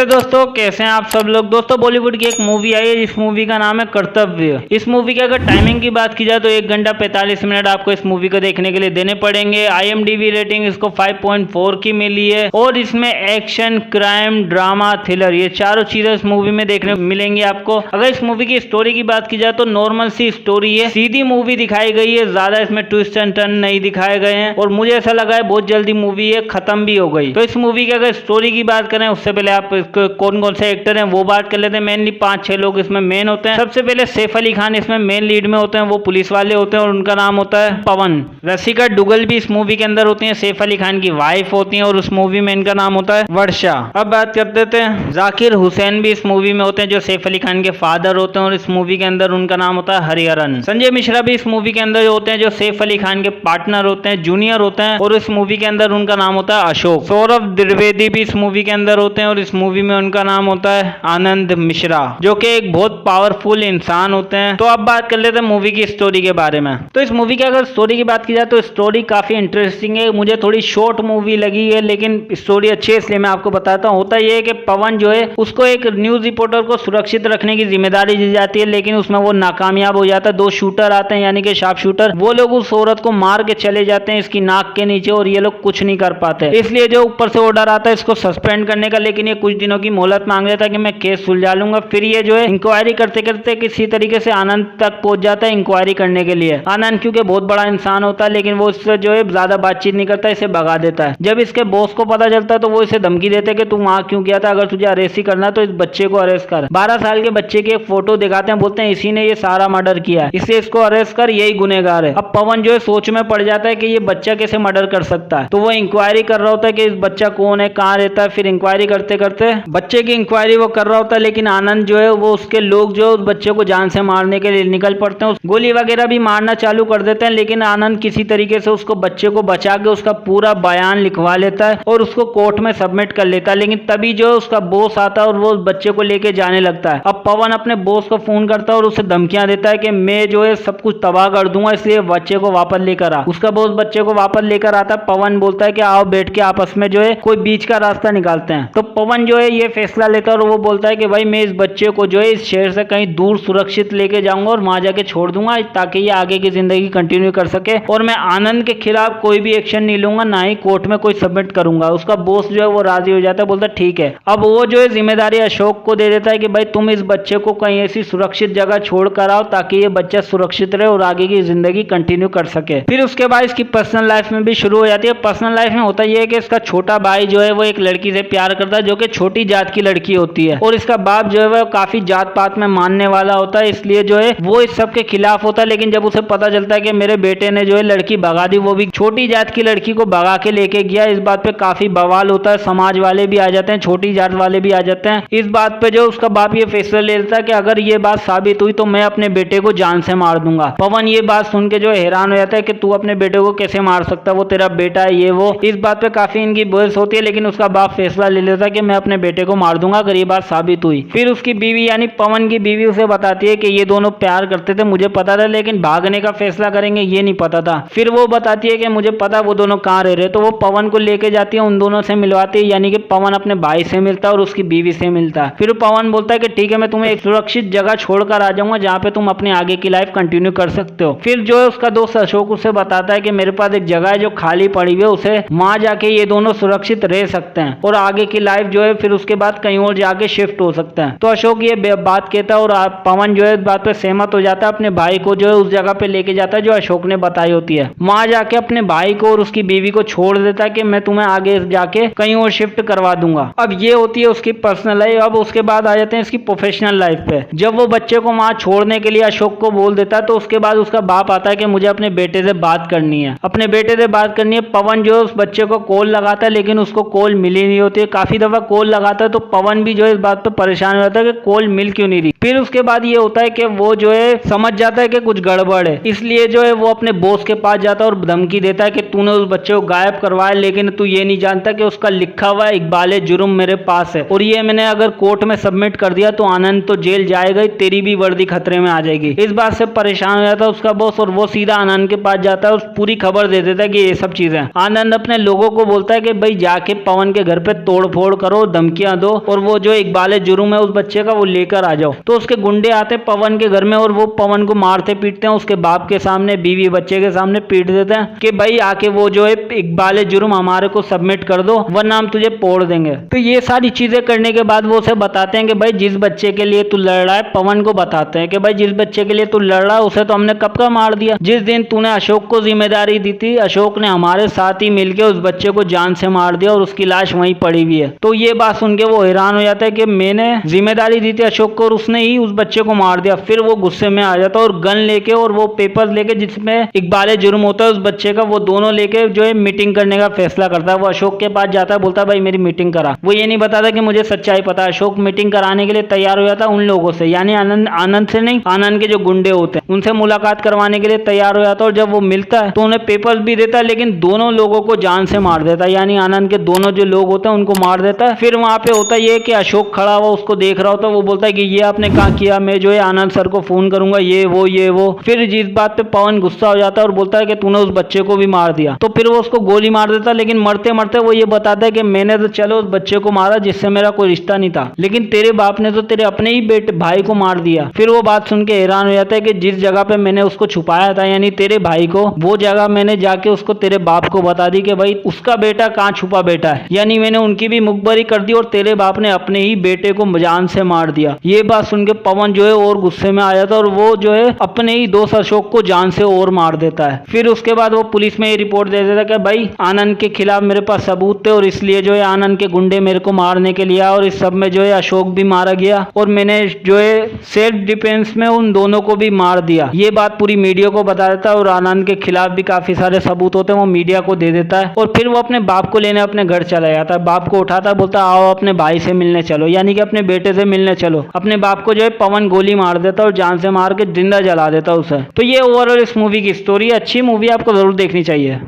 Hello दोस्तों, कैसे हैं आप सब लोग। दोस्तों, बॉलीवुड की एक मूवी आई है जिस मूवी का नाम है कर्तव्य। इस मूवी की अगर टाइमिंग की बात की जाए तो 1 घंटा 45 मिनट आपको इस मूवी को देखने के लिए देने पड़ेंगे। IMDb रेटिंग इसको 5.4 की मिली है और इसमें एक्शन, क्राइम, ड्रामा, थ्रिलर ये चारों चीजें इस मूवी में देखने मिलेंगी आपको। अगर इस मूवी की स्टोरी की बात की जाए तो नॉर्मल सी स्टोरी है, सीधी मूवी दिखाई गई है, ज्यादा इसमें ट्विस्ट एंड टर्न नहीं दिखाए गए हैं और मुझे ऐसा लगा है बहुत जल्दी मूवी है खत्म भी हो गई। तो इस मूवी की अगर स्टोरी की बात करें उससे पहले आप कौन कौन से एक्टर हैं वो बात कर लेते हैं। मेनली 5-6 लोग इसमें मेन होते हैं। सबसे पहले सैफ अली खान इसमें मेन लीड में होते हैं, वो पुलिस वाले होते हैं और उनका नाम होता है पवन। रसिका दुग्गल भी इस मूवी के अंदर होती है, सैफ अली खान की वाइफ होती है और उस मूवी में इनका नाम होता है वर्षा। अब बात कर देते हैं, जाकिर हुसैन भी इस मूवी में होते हैं जो सैफ अली खान के फादर होते हैं और इस मूवी के अंदर उनका नाम होता है हरिहरन। संजय मिश्रा भी इस मूवी के अंदर होते हैं जो सैफ अली खान के पार्टनर होते हैं, जूनियर होते हैं और इस मूवी के अंदर उनका नाम होता है अशोक। सौरभ द्विवेदी भी इस मूवी के अंदर होते हैं और इस मूवी में उनका नाम होता है आनंद मिश्रा, जो कि एक बहुत पावरफुल इंसान होते हैं। तो अब बात कर लेते हैं मूवी की स्टोरी के बारे में। तो इस मूवी की अगर स्टोरी की बात की जाए तो स्टोरी काफी इंटरेस्टिंग है। मुझे थोड़ी शॉर्ट मूवी लगी है लेकिन स्टोरी अच्छी है, इसलिए मैं आपको बताता हूँ। होता यह है कि पवन जो है उसको एक न्यूज रिपोर्टर को सुरक्षित रखने की जिम्मेदारी दी जाती है, लेकिन उसमें वो नाकामयाब हो जाता है। 2 शूटर आते हैं यानी कि शार्प शूटर, वो लोग उस औरत को मार के चले जाते हैं इसकी नाक के नीचे और ये लोग कुछ नहीं कर पाते। इसलिए जो ऊपर से ऑर्डर आता है इसको सस्पेंड करने का, लेकिन ये कुछ दिनों की मोहलत मांग लेता है कि मैं केस सुलझा लूंगा। फिर ये जो है इंक्वायरी करते करते किसी तरीके से आनंद तक पहुंच जाता है इंक्वायरी करने के लिए। आनंद क्योंकि बहुत बड़ा इंसान होता है लेकिन वो इससे जो है ज्यादा बातचीत नहीं करता, इसे भगा देता है। जब इसके बॉस को पता चलता है तो वो इसे धमकी देते हैं कि तू वहां क्यों गया था, अगर तुझे अरेस्ट ही करना तो इस बच्चे को अरेस्ट कर। 12 साल के बच्चे की एक फोटो दिखाते हैं, बोलते हैं इसी ने ये सारा मर्डर किया है, इसलिए इसको अरेस्ट कर, यही गुनहगार है। अब पवन जो है सोच में पड़ जाता है कि ये बच्चा कैसे मर्डर कर सकता है, तो वो इंक्वायरी कर रहा होता है कि इस बच्चा कौन है, कहाँ रहता है। फिर इंक्वायरी करते करते बच्चे की इंक्वायरी वो कर रहा होता है, लेकिन आनंद जो है वो उसके लोग जो उस बच्चे को जान से मारने के लिए निकल पड़ते हैं, गोली वगैरह भी मारना चालू कर देते हैं। लेकिन आनंद किसी तरीके से उसको बच्चे को बचा के उसका पूरा बयान लिखवा लेता है और उसको कोर्ट में सबमिट कर लेता है। लेकिन तभी जो उसका बॉस आता है और वो उस बच्चे को लेके जाने लगता है। अब पवन अपने बॉस को फोन करता है और उसे धमकियां देता है कि मैं जो है सब कुछ तबाह कर दूंगा, इसलिए बच्चे को वापस लेकर आ। उसका बॉस बच्चे को वापस लेकर आता है। पवन बोलता है कि आओ बैठ के आपस में जो है कोई बीच का रास्ता निकालते हैं। तो पवन जो है ये फैसला लेता है और वो बोलता है कि भाई मैं इस बच्चे को जो है इस शहर से कहीं दूर सुरक्षित लेके जाऊंगा और वहां जाके छोड़ दूंगा ताकि ये आगे की जिंदगी कंटिन्यू कर सके, और मैं आनंद के खिलाफ कोई भी एक्शन नहीं लूंगा, ना ही कोर्ट में कोई सबमिट करूंगा। उसका बॉस जो है वो राजी हो जाता है, बोलता है ठीक है। अब वो जो है जिम्मेदारी अशोक को दे देता है कि भाई तुम इस बच्चे को कहीं ऐसी सुरक्षित जगह छोड़ कर आओ ताकि ये बच्चा सुरक्षित रहे और आगे की जिंदगी कंटिन्यू कर सके। फिर उसके बाद इसकी पर्सनल लाइफ में भी शुरू हो जाती है। पर्सनल लाइफ में होता यह है कि इसका छोटा भाई जो है वो एक लड़की से प्यार करता है जो कि छोटी जात की लड़की होती है, और इसका बाप जो है वो काफी जात पात में मानने वाला होता है, इसलिए जो है वो इस सब के खिलाफ होता है। लेकिन जब उसे पता चलता है कि मेरे बेटे ने जो है लड़की भगा दी, वो भी छोटी जात की लड़की को भगा के लेके गया, इस बात पे काफी बवाल होता है। समाज वाले भी आ जाते हैं, छोटी जात वाले भी आ जाते हैं। इस बात पे जो उसका बाप ये फैसला ले लेता है कि अगर ये बात साबित हुई तो मैं अपने बेटे को जान से मार दूंगा। पवन ये बात सुन के जो हैरान हो जाता है कि तू अपने बेटे को कैसे मार सकता है, वो तेरा बेटा है ये वो। इस बात पे काफी इनकी बहस होती है, लेकिन उसका बाप फैसला ले लेता है कि मैं अपने बेटे को मार दूंगा अगर ये बात साबित हुई। फिर उसकी बीवी यानी पवन की बीवी उसे बताती है कि ये दोनों प्यार करते थे, मुझे पता था, लेकिन भागने का फैसला करेंगे ये नहीं पता था। फिर वो बताती है कि मुझे पता वो दोनों कहाँ रह रहे, तो वो पवन को लेके जाती है, उन दोनों से मिलवाती है, यानी कि पवन अपने भाई से मिलता है और उसकी बीवी से मिलता है। फिर पवन बोलता है कि ठीक है मैं तुम्हें एक सुरक्षित जगह छोड़कर आ जाऊंगा जहाँ पे तुम अपने आगे की लाइफ कंटिन्यू कर सकते हो। फिर जो है उसका दोस्त अशोक उसे बताता है कि मेरे पास एक जगह है जो खाली पड़ी हुई है, उसे वहां जाके ये दोनों सुरक्षित रह सकते हैं और आगे की लाइफ जो है फिर उसके बाद कहीं और जाके शिफ्ट हो सकते हैं। तो अशोक ये बात कहता है और पवन जो है इस बात पे सहमत हो जाता है, अपने भाई को जो है उस जगह पे लेके जाता है जो अशोक ने बताई होती है। वहां जाके अपने भाई को और उसकी बीवी को छोड़ देता है कि मैं तुम्हें आगे जाके कहीं और शिफ्ट करवा दूंगा। अब ये होती है उसकी पर्सनल लाइफ। अब उसके बाद आ जाते हैं इसकी प्रोफेशनल लाइफ पे। जब वो बच्चे को वहां छोड़ने के लिए अशोक को बोल देता है तो उसके बाद उसका बाप आता है कि मुझे अपने बेटे से बात करनी है, अपने बेटे से बात करनी है। पवन जो है उस बच्चे को कॉल लगाता है लेकिन उसको कॉल मिली नहीं होती है। काफी दफा कॉल लगाता है तो पवन भी जो है इस बात पर परेशान हो जाता है कि कॉल मिल क्यों नहीं रही। फिर उसके बाद ये होता है कि वो जो है समझ जाता है कि कुछ गड़बड़ है, इसलिए जो है वो अपने बॉस के पास जाता है और धमकी देता है कि तूने उस बच्चे को गायब करवाया, लेकिन तू ये नहीं जानता कि उसका लिखा हुआ इकबाल जुर्म मेरे पास है और ये मैंने अगर कोर्ट में सबमिट कर दिया तो आनंद तो जेल जाएगा ही, तेरी भी वर्दी खतरे में आ जाएगी। इस बात से परेशान हो जाता है उसका बॉस और वो सीधा आनंद के पास जाता है और पूरी खबर दे देता है कि ये सब चीजें। आनंद अपने लोगों को बोलता है कि भाई जाके पवन के घर पे तोड़ फोड़ करो, धमकी धमकियां दो और वो जो इकबाल जुर्म है उस बच्चे का वो लेकर आ जाओ। तो उसके गुंडे आते पवन के घर में और वो पवन को मारते पीटते हैं, उसके बाप के सामने, बीवी बच्चे के सामने पीट देते हैं कि भाई आके वो जो है इकबाल जुर्म हमारे को सबमिट कर दो वरना हम तुझे फोड़ देंगे। तो ये सारी चीजें करने के बाद वो उसे बताते हैं कि भाई जिस बच्चे के लिए तू लड़ रहा है, पवन को बताते हैं कि भाई जिस बच्चे के लिए तू लड़ रहा है उसे तो हमने कब का मार दिया। जिस दिन तूने अशोक को जिम्मेदारी दी थी, अशोक ने हमारे साथ ही मिलकर उस बच्चे को जान से मार दिया और उसकी लाश वहीं पड़ी हुई है। तो ये बात सुन के वो हैरान हो जाता है कि मैंने जिम्मेदारी दी थी अशोक को और उसने ही उस बच्चे को मार दिया। फिर वो गुस्से में आ जाता है और गन लेके और वो पेपर्स लेके जिसमें इकबाल जुर्म होता है उस बच्चे का, वो दोनों लेके जो है मीटिंग करने का फैसला करता है। वो अशोक के पास जाता है, बोलता है भाई मेरी मीटिंग करा। वो ये नहीं बताता कि मुझे सच्चाई पता है। अशोक मीटिंग कराने के लिए तैयार हो जाता है उन लोगों से, यानी आनंद से नहीं, आनंद के जो गुंडे होते हैं उनसे मुलाकात करवाने के लिए तैयार हो जाता है। और जब वो मिलता है तो उन्हें पेपर्स भी देता है, लेकिन दोनों लोगों को जान से मार देता है, यानी आनंद के दोनों जो लोग होते हैं उनको मार देता है। फिर वहां पे होता ये कि अशोक खड़ा हुआ उसको देख रहा होता है, वो बोलता है कि ये आपने कहा किया, मैं जो है आनंद सर को फोन करूंगा, ये वो। फिर जिस बात पे पवन गुस्सा हो जाता है और बोलता है कि तूने उस बच्चे को भी मार दिया, तो फिर वो उसको गोली मार देता है। लेकिन मरते मरते वो ये बताता है कि मैंने तो चलो उस बच्चे को मारा जिससे मेरा कोई रिश्ता नहीं था, लेकिन तेरे बाप ने तो तेरे अपने ही बेटे भाई को मार दिया। फिर वो बात सुन के हैरान हो जाता है कि जिस जगह पे मैंने उसको छुपाया था, यानी तेरे भाई को, वो जगह मैंने जाके उसको तेरे बाप को बता दी कि भाई उसका बेटा कहाँ छुपा बैठा है, यानी मैंने उनकी भी मुखबरी कर दी और तेरे बाप ने अपने ही बेटे को जान से मार दिया। ये बात सुन के पवन जो है और गुस्से में आ जाता है और वो जो है अपने ही दोस्त अशोक को जान से और मार देता है। फिर उसके बाद वो पुलिस में ये रिपोर्ट दे देता है कि भाई आनंद के खिलाफ मेरे पास सबूत थे और इसलिए जो है आनंद के गुंडे मेरे को मारने के लिए आए और इस सब में जो है अशोक भी मारा गया और मैंने जो है सेल्फ डिफेंस में उन दोनों को भी मार दिया। ये बात पूरी मीडिया को बता देता है और आनंद के खिलाफ भी काफी सारे सबूत होते हैं, वो मीडिया को दे देता है। और फिर वो अपने बाप को लेने अपने घर चला जाता है। बाप को उठाता है, बोलता है आओ अपने भाई से मिलने चलो, यानी कि अपने बेटे से मिलने चलो। अपने बाप को जो है पवन गोली मार देता है और जान से मार के जिंदा जला देता है उसे। तो ये ओवरऑल इस मूवी की स्टोरी, अच्छी मूवी, आपको जरूर देखनी चाहिए।